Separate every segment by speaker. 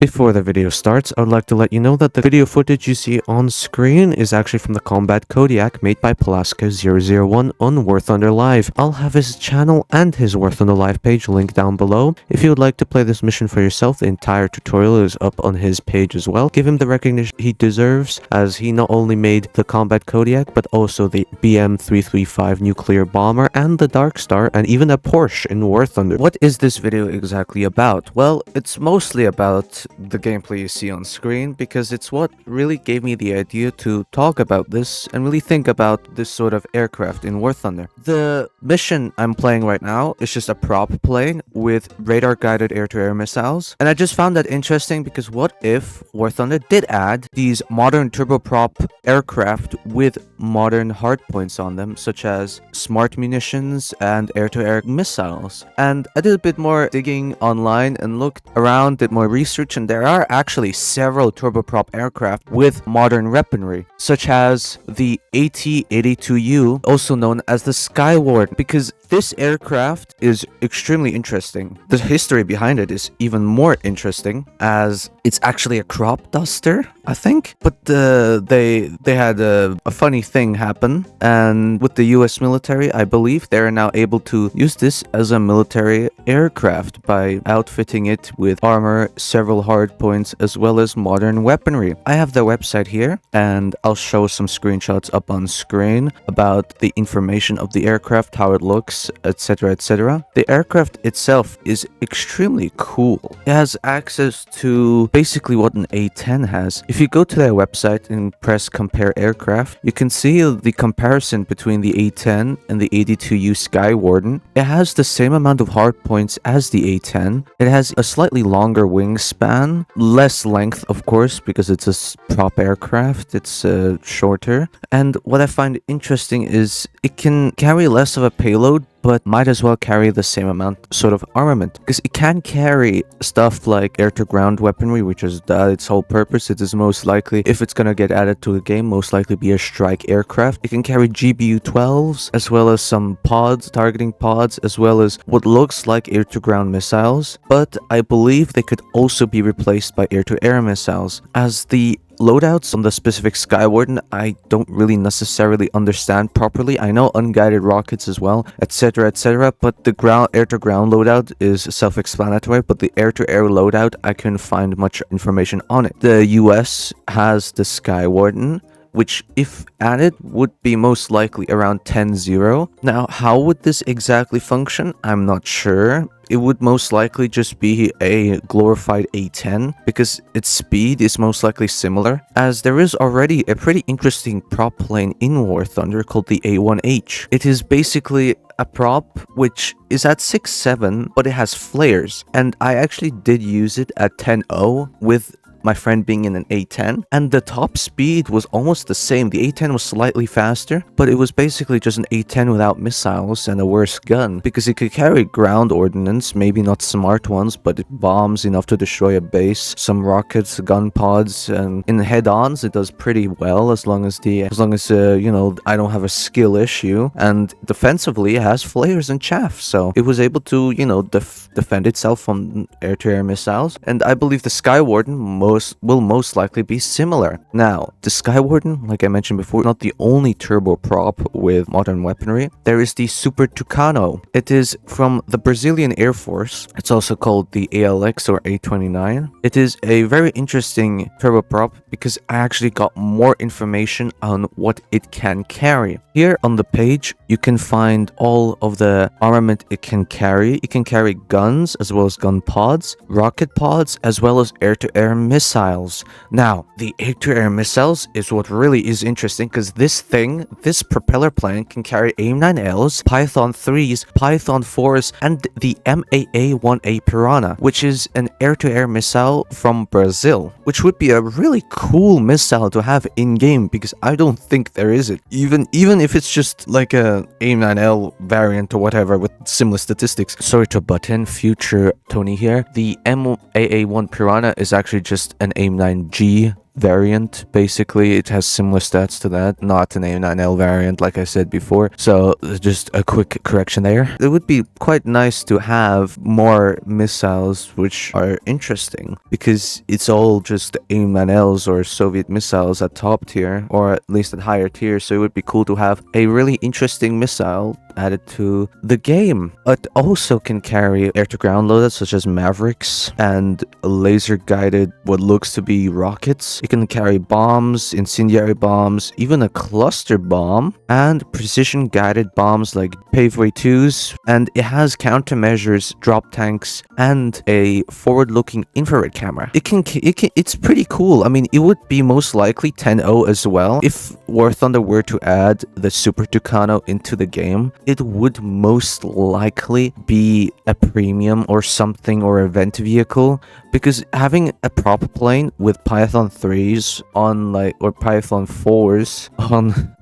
Speaker 1: Before the video starts, I would like to let you know that the video footage you see on screen is actually from the Combat Kodiak made by Palaska001 on War Thunder Live. I'll have his channel and his War Thunder Live page linked down below. If you would like to play this mission for yourself, the entire tutorial is up on his page as well. Give him the recognition he deserves, as he not only made the Combat Kodiak, but also the BM-335 nuclear bomber and the Dark Star, and even a Porsche in War Thunder. What is this video exactly about? Well, it's mostly about the gameplay you see on screen, because it's what really gave me the idea to talk about this and really think about this sort of aircraft in War Thunder. The mission I'm playing right now is just a prop plane with radar-guided air-to-air missiles, and I just found that interesting because what if War Thunder did add these modern turboprop aircraft with modern hardpoints on them, such as smart munitions and air-to-air missiles? And I did a bit more digging online and looked around, did more research, and there are actually several turboprop aircraft with modern weaponry, such as the AT-82U, also known as the Sky Warden, because this aircraft is extremely interesting. The history behind it is even more interesting, as it's actually a crop duster, I think. But they had a funny thing happen, and with the US military, I believe they are now able to use this as a military aircraft by outfitting it with armor, several hardpoints, as well as modern weaponry. I have the website here, and I'll show some screenshots up on screen about the information of the aircraft, how it looks, etc, etc. The aircraft itself is extremely cool. It has access to basically what an A-10 has. If you go to their website and press compare aircraft, you can see the comparison between the A-10 and the 82U Sky Warden. It has the same amount of hardpoints as the A-10. It has a slightly longer wingspan, less length of course because it's a prop aircraft, it's shorter. And what I find interesting is it can carry less of a payload, but might as well carry the same amount sort of armament, because it can carry stuff like air-to-ground weaponry, which is its whole purpose. It is most likely, if it's gonna get added to the game, most likely be a strike aircraft. It can carry GBU-12s, as well as some pods, targeting pods, as well as what looks like air-to-ground missiles, but I believe they could also be replaced by air-to-air missiles, as the loadouts on the specific Sky Warden I don't really necessarily understand properly. I know unguided rockets as well, etc, etc, but the air-to-ground loadout is self-explanatory, but the air-to-air loadout, I couldn't find much information on it. The US has the Sky Warden, which if added would be most likely around 10-0. Now, how would this exactly function? I'm not sure. It would most likely just be a glorified A-10, because its speed is most likely similar, as there is already a pretty interesting prop plane in War Thunder called the A-1H. It is basically a prop which is at 6'7", but it has flares, and I actually did use it at 10-0 with my friend being in an A-10, and the top speed was almost the same. The A-10 was slightly faster, but it was basically just an A-10 without missiles and a worse gun, because it could carry ground ordnance, maybe not smart ones, but bombs enough to destroy a base, some rockets, gun pods, and in head-ons it does pretty well, as long as you know, I don't have a skill issue, and defensively it has flares and chaff, so it was able to, you know, defend itself from air-to-air missiles, and I believe the Sky Warden will most likely be similar. Now, the Sky Warden, like I mentioned before, not the only turboprop with modern weaponry. There is the Super Tucano. It is from the Brazilian Air Force. It's also called the ALX or A29. It is a very interesting turboprop because I actually got more information on what it can carry. Here on the page, you can find all of the armament it can carry. It can carry guns as well as gun pods, rocket pods, as well as air-to-air missiles. Now, the air-to-air missiles is what really is interesting, because this propeller plane can carry AIM-9Ls, Python 3s, Python 4s, and the MAA-1A Piranha, which is an air-to-air missile from Brazil, which would be a really cool missile to have in-game, because I don't think there is it. Even if it's just like a AIM-9L variant or whatever with similar statistics. Sorry to butt in, future Tony here. The MAA-1 Piranha is actually just an AIM-9G variant. Basically, it has similar stats to that, not an A9L variant like I said before. So just a quick correction there. It would be quite nice to have more missiles which are interesting, because it's all just A9Ls or Soviet missiles at top tier, or at least at higher tier. So it would be cool to have a really interesting missile added to the game. It also can carry air-to-ground loadouts such as Mavericks and laser-guided what looks to be rockets. It can carry bombs, incendiary bombs, even a cluster bomb, and precision-guided bombs like Paveway 2s, and it has countermeasures, drop tanks, and a forward-looking infrared camera. It's pretty cool. I mean, it would be most likely 10-0 as well. If War Thunder were to add the Super Tucano into the game, it would most likely be a premium or something, or event vehicle, because having a prop plane with Python 3s on like, or Python 4s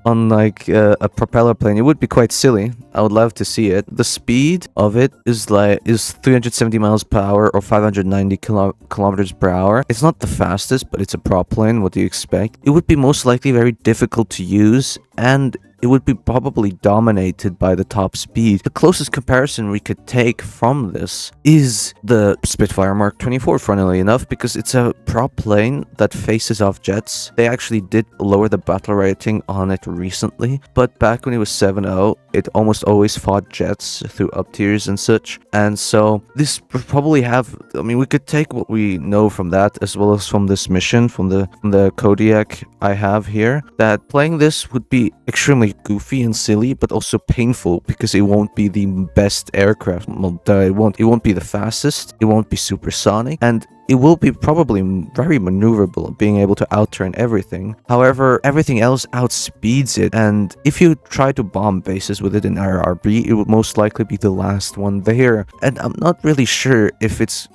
Speaker 1: on like a propeller plane, it would be quite silly. I would love to see it. The speed of it is 370 miles per hour or 590 kilometers per hour. It's not the fastest, but it's a prop plane. What do you expect? It would be most likely very difficult to use, and it would be probably dominated by the top speed. The closest comparison we could take from this is the Spitfire Mark 24, funnily enough, because it's a prop plane that faces off jets. They actually did lower the battle rating on it recently, but back when it was 7.0, it almost always fought jets through up tiers and such. And so this would probably have, I mean, we could take what we know from that, as well as from this mission, from the Kodiak I have here, that playing this would be extremely goofy and silly, but also painful, because it won't be the best aircraft. Well, it won't be the fastest, it won't be supersonic, and it will be probably very maneuverable, being able to outturn everything. However, everything else outspeeds it, and if you try to bomb bases with it in RRB, it would most likely be the last one there. And I'm not really sure if it's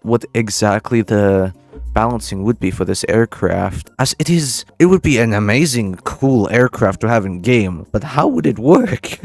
Speaker 1: what exactly the balancing would be for this aircraft, as it would be an amazing cool aircraft to have in game, but how would it work?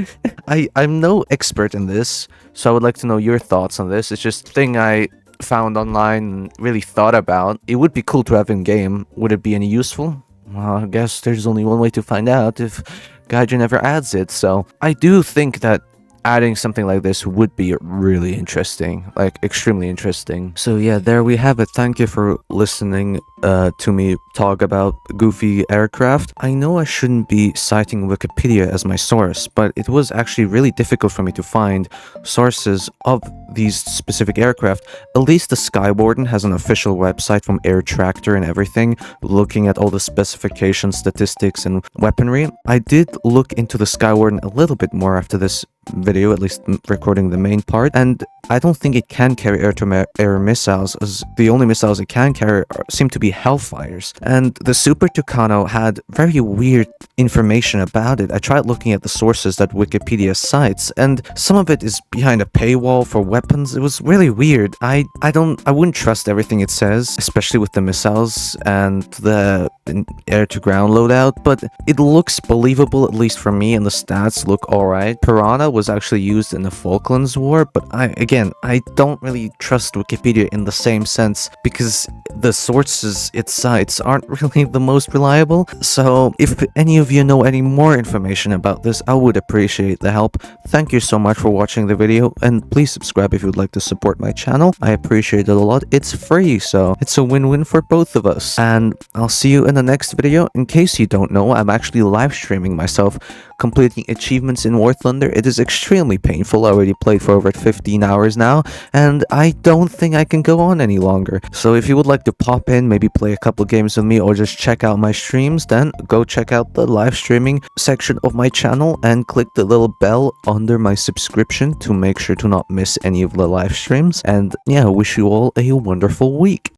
Speaker 1: I'm no expert in this, so I would like to know your thoughts on this. It's just a thing I found online and really thought about. It would be cool to have in game. Would it be any useful? Well, I guess there's only one way to find out, if Gaijin never adds it. So I do think that adding something like this would be really interesting, like extremely interesting. So yeah, there we have it. Thank you for listening to me talk about goofy aircraft. I know I shouldn't be citing Wikipedia as my source, but it was actually really difficult for me to find sources of these specific aircraft. At least the Sky Warden has an official website from Air Tractor and everything, looking at all the specifications, statistics, and weaponry. I did look into the Sky Warden a little bit more after this video, at least recording the main part, and I don't think it can carry air-to-air missiles, as the only missiles it can carry seem to be Hellfires. And the Super Tucano had very weird information about it. I tried looking at the sources that Wikipedia cites, and some of it is behind a paywall for weapons. It was really weird. I wouldn't trust everything it says, especially with the missiles and the air-to-ground loadout, but it looks believable, at least for me, and the stats look alright. Piranha was actually used in the Falklands War, but I don't really trust Wikipedia in the same sense, because the sources it cites aren't really the most reliable. So if any of you know any more information about this, I would appreciate the help. Thank you so much for watching the video, and please subscribe if you would like to support my channel. I appreciate it a lot. It's free, so it's a win-win for both of us. And I'll see you in the next video. In case you don't know, I'm actually live streaming myself completing achievements in War Thunder. It is extremely painful. I already played for over 15 hours now, and I don't think I can go on any longer. So if you would like to pop in, maybe play a couple games with me, or just check out my streams, then go check out the live streaming section of my channel and click the little bell under my subscription to make sure to not miss any of the live streams. And yeah, I wish you all a wonderful week.